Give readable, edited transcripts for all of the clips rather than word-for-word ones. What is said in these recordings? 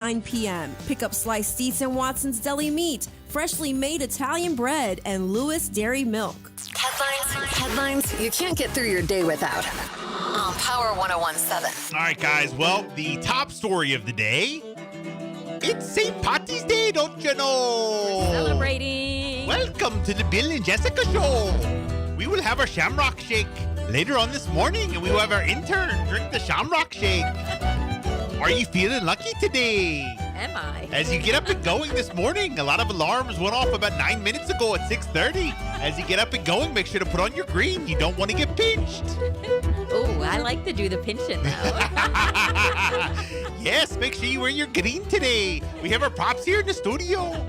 9 p.m. Pick up sliced Dietz and Watson's Deli Meat, freshly made Italian bread, and Lewis Dairy Milk. Headlines you can't get through your day without. On Power 101.7. All right, guys. Well, the top story of the day. It's St. Patty's Day, don't you know? We're celebrating. Welcome to the Bill and Jessica Show. We will have our Shamrock Shake later on this morning, and we will have our intern drink the Shamrock Shake. Are you feeling lucky today? Am I? As you get up and going this morning, a lot of alarms went off about 9 minutes ago at 6:30. As you get up and going, make sure to put on your green. You don't want to get pinched. Oh, I like to do the pinching though. Yes, make sure you wear your green today. We have our props here in the studio.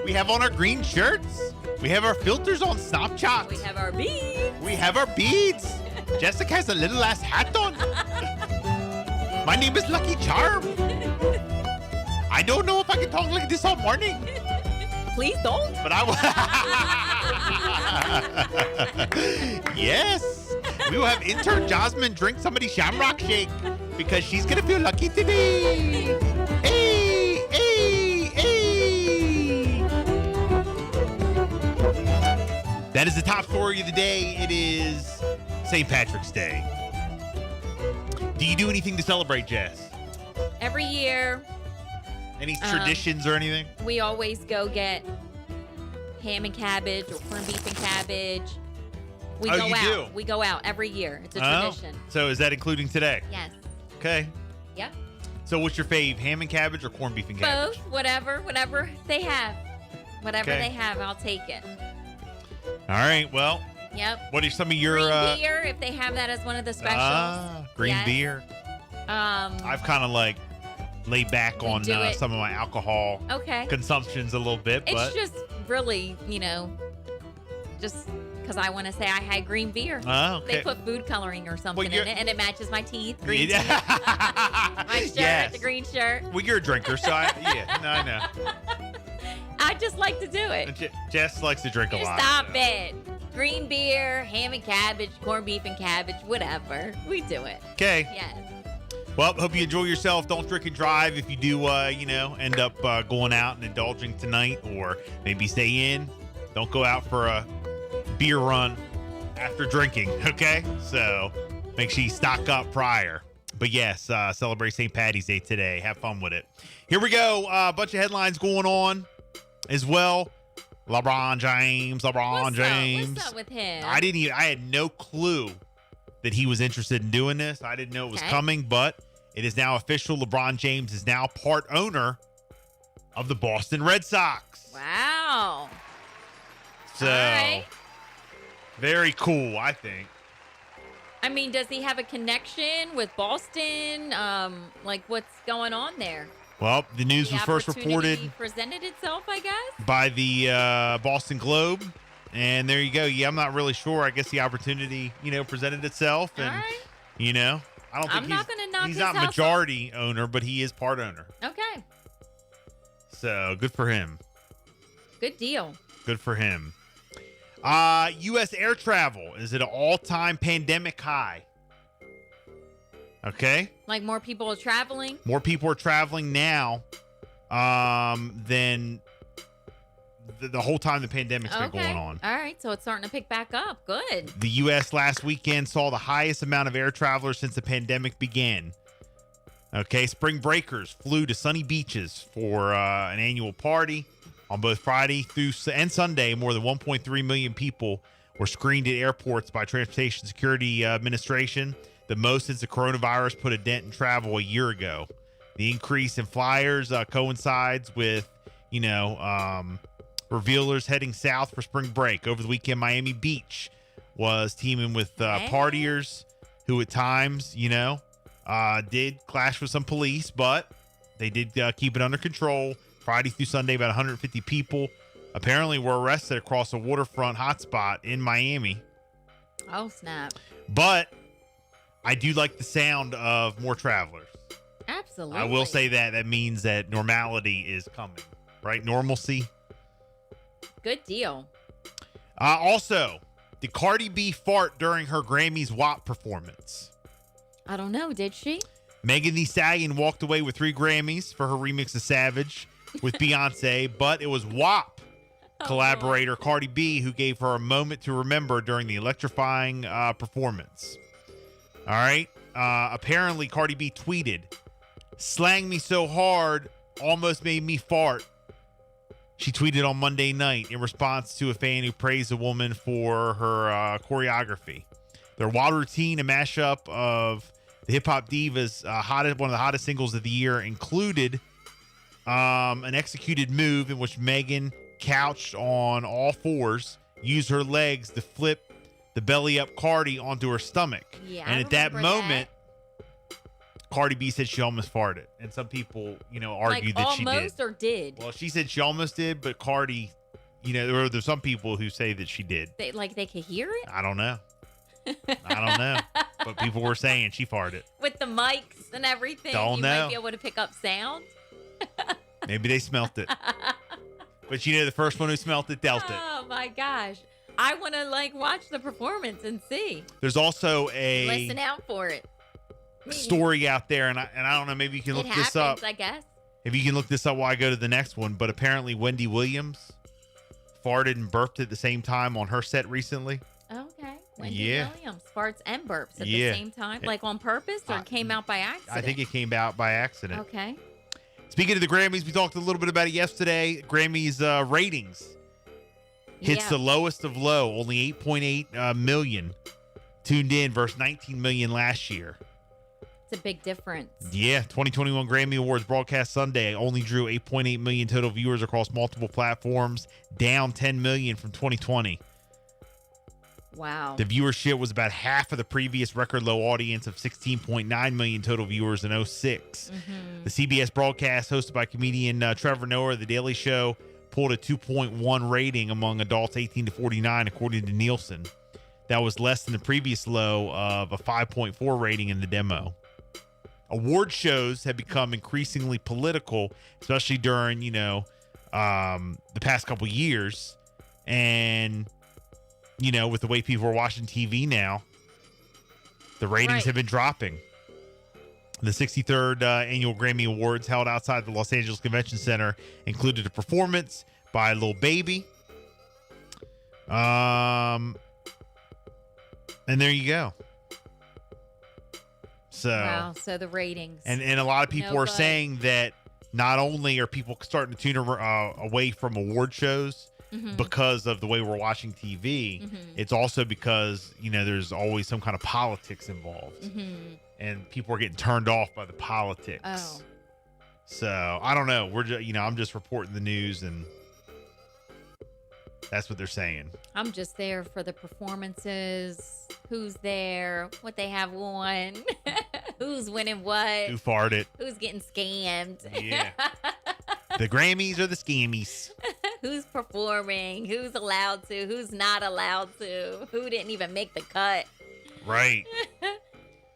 We have on our green shirts. We have our filters on Snapchat. We have our beads. We have our beads. Jessica has a little ass hat on. My name is Lucky Charm. I don't know if I can talk like this all morning. Please don't. But I will. Yes. We will have intern Jasmine drink somebody's Shamrock Shake because she's going to feel lucky today. Hey, hey, hey. That is the top story of the day. It is St. Patrick's Day. Do you do anything to celebrate, Jess? Every year. Any traditions or anything? We always go get ham and cabbage or corned beef and cabbage. We go out. We go out every year. It's a tradition. So is that including today? Yes. Okay. Yep. So what's your fave, ham and cabbage or corned beef and cabbage? Both. Whatever they have. Whatever they have, I'll take it. All right. Well. Yep. What are some of your green beer? If they have that as one of the specials. Green beer. I've kind of like laid back on some of my alcohol consumptions a little bit. It's just really, just because I want to say I had green beer. Oh, okay. They put food coloring or something in it, and it matches my teeth. Green teeth. My shirt, the green shirt. Well, you're a drinker, so I know. I just like to do it. Jess likes to drink a lot. Stop it. Green beer, ham and cabbage, corned beef and cabbage, whatever. We do it. Okay. Yes. Well, hope you enjoy yourself. Don't drink and drive if you do, end up going out and indulging tonight, or maybe stay in. Don't go out for a beer run after drinking, okay? So make sure you stock up prior. But yes, celebrate St. Patty's Day today. Have fun with it. Here we go. A bunch of headlines going on as well. LeBron James. What's up with him? I had no clue that he was interested in doing this. I didn't know it was coming, but it is now official. LeBron James is now part owner of the Boston Red Sox. Wow. So, very cool, I think. I mean, does he have a connection with Boston? What's going on there? Well, the news was first reported. Presented itself, I guess, by the Boston Globe, and there you go. Yeah, I'm not really sure. I guess the opportunity, presented itself, and I don't think he's not majority owner, but he is part owner. Okay. So good for him. Good deal. Good for him. U.S. air travel is at an all-time pandemic high. Okay. Like more people are traveling? More people are traveling now than the whole time the pandemic's been going on. All right. So it's starting to pick back up. Good. The U.S. last weekend saw the highest amount of air travelers since the pandemic began. Okay. Spring breakers flew to sunny beaches for an annual party. On both Friday and Sunday, more than 1.3 million people were screened at airports by Transportation Security Administration, the most since the coronavirus put a dent in travel a year ago. The increase in flyers coincides with, revealers heading south for spring break. Over the weekend, Miami Beach was teaming with partiers who at times, did clash with some police, but they did keep it under control. Friday through Sunday, about 150 people apparently were arrested across a waterfront hotspot in Miami. Oh, snap. But I do like the sound of more travelers. Absolutely. I will say that. That means that normality is coming, right? Normalcy. Good deal. Also, did Cardi B fart during her Grammys WAP performance? I don't know. Did she? Megan Thee Stallion walked away with 3 Grammys for her remix of Savage with Beyonce, but it was WAP collaborator Cardi B who gave her a moment to remember during the electrifying performance. All right. Apparently, Cardi B tweeted, "Slang me so hard, almost made me fart." She tweeted on Monday night in response to a fan who praised the woman for her choreography. Their Wild Routine, a mashup of the hip hop divas, one of the hottest singles of the year, included an executed move in which Megan couched on all fours, used her legs to flip the belly up Cardi onto her stomach. Yeah, and at that moment, Cardi B said she almost farted. And some people, argued that she did. Almost or did? Well, she said she almost did, but Cardi, there's some people who say that she did. They could hear it? I don't know. But people were saying she farted. With the mics and everything, Don't know. Might be able to pick up sound. Maybe they smelt it. But the first one who smelt it dealt it. Oh my gosh. I want to watch the performance and see. There's also a listen out for it. Story out there, and I don't know, maybe you can look this up. I guess. If you can look this up while I go to the next one, but apparently Wendy Williams farted and burped at the same time on her set recently. Okay. Wendy Williams farts and burps at the same time, on purpose, or it came out by accident? I think it came out by accident. Okay. Speaking of the Grammys, we talked a little bit about it yesterday. Grammys ratings hits the lowest of low. Only 8.8 million tuned in versus 19 million last year. It's a big difference. Yeah, 2021 Grammy Awards broadcast Sunday only drew 8.8 million total viewers across multiple platforms, down 10 million from 2020. Wow. The viewership was about half of the previous record low audience of 16.9 million total viewers in 2006. Mm-hmm. The CBS broadcast, hosted by comedian Trevor Noah of The Daily Show, pulled a 2.1 rating among adults 18 to 49, according to Nielsen. That was less than the previous low of a 5.4 rating in the demo. Award shows have become increasingly political, especially during, the past couple years. And, with the way people are watching TV now, the ratings have been dropping. The 63rd annual Grammy Awards, held outside the Los Angeles Convention Center, included a performance by Lil Baby. And there you go. So the ratings. And a lot of people are saying that not only are people starting to tune away from award shows because of the way we're watching TV, it's also because, there's always some kind of politics involved. And people are getting turned off by the politics. Oh. So, I don't know. We're just, I'm just reporting the news, and that's what they're saying. I'm just there for the performances, who's there, what they have on, who's winning what. Who farted. Who's getting scammed. Yeah. The Grammys or the scammies. Who's performing, who's allowed to, who's not allowed to, who didn't even make the cut. Right.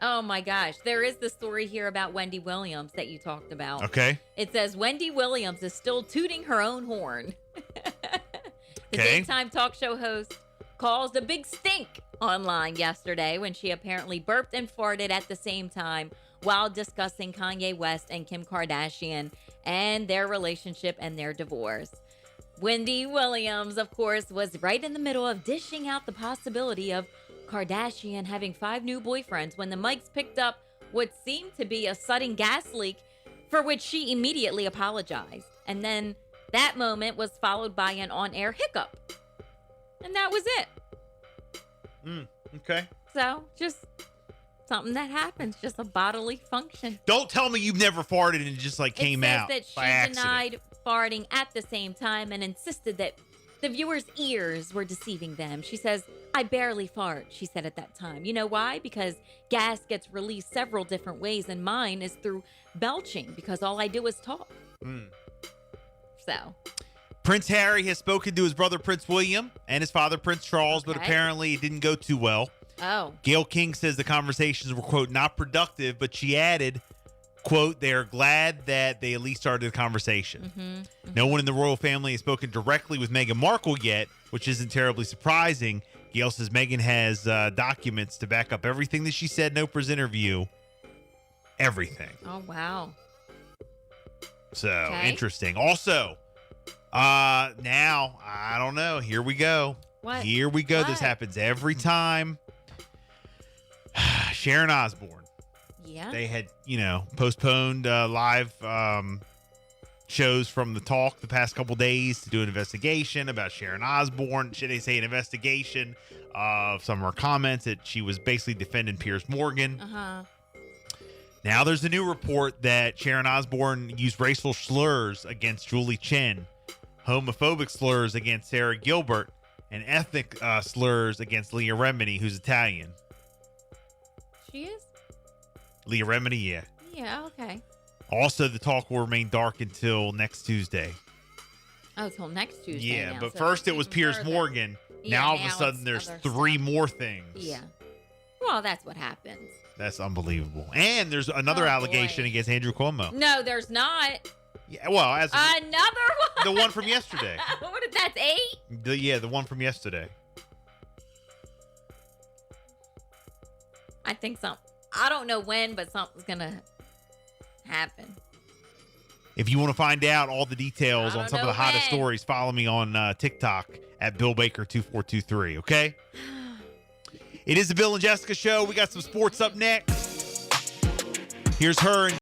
Oh my gosh. There is the story here about Wendy Williams that you talked about. Okay. It says Wendy Williams is still tooting her own horn. The daytime talk show host caused a big stink online yesterday when she apparently burped and farted at the same time while discussing Kanye West and Kim Kardashian and their relationship and their divorce. Wendy Williams, of course, was right in the middle of dishing out the possibility of Kardashian having 5 new boyfriends when the mics picked up what seemed to be a sudden gas leak, for which she immediately apologized. And then that moment was followed by an on-air hiccup. And that was it. Okay. So, just something that happens, just a bodily function. Don't tell me you've never farted and it just came out. It says by that she accident. denied farting at the same time and insisted that the viewers' ears were deceiving them. She says, "I barely fart," she said at that time. You know why? Because gas gets released several different ways, and mine is through belching, because all I do is talk. So. Prince Harry has spoken to his brother Prince William and his father Prince Charles, but apparently it didn't go too well. Oh. Gayle King says the conversations were, quote, not productive, but she added, quote, they are glad that they at least started the conversation. No one in the royal family has spoken directly with Meghan Markle yet, which isn't terribly surprising. Gayle says Meghan has documents to back up everything that she said in Oprah's interview, everything. Oh, wow. So interesting. Also, now, I don't know. Here we go. What? Here we go. What? This happens every time. Sharon Osbourne. Yeah. They had, postponed live shows from the talk the past couple days to do an investigation about Sharon Osbourne. Should they say an investigation of some of her comments that she was basically defending Piers Morgan? Uh-huh. Now there's a new report that Sharon Osbourne used racial slurs against Julie Chen, homophobic slurs against Sarah Gilbert, and ethnic slurs against Leah Remini, who's Italian. She is? Leah Remini, yeah. Yeah, okay. Also, the talk will remain dark until next Tuesday. Oh, till next Tuesday. Yeah, now, but so first it it's was even Piers further. Morgan. Yeah, now all of a now sudden it's there's other three stuff. more things. Yeah. Well, that's what happens. That's unbelievable. And there's another allegation boy. against Andrew Cuomo. No, there's not. Yeah, well, as Another one? the one from yesterday. What is that, 8? The one from yesterday. I think I don't know when, but something's going to happen. If you want to find out all the details I on don't some of the know hottest when. stories, follow me on TikTok at BillBaker2423, okay? It is the Bill and Jessica Show. We got some sports up next. Here's her and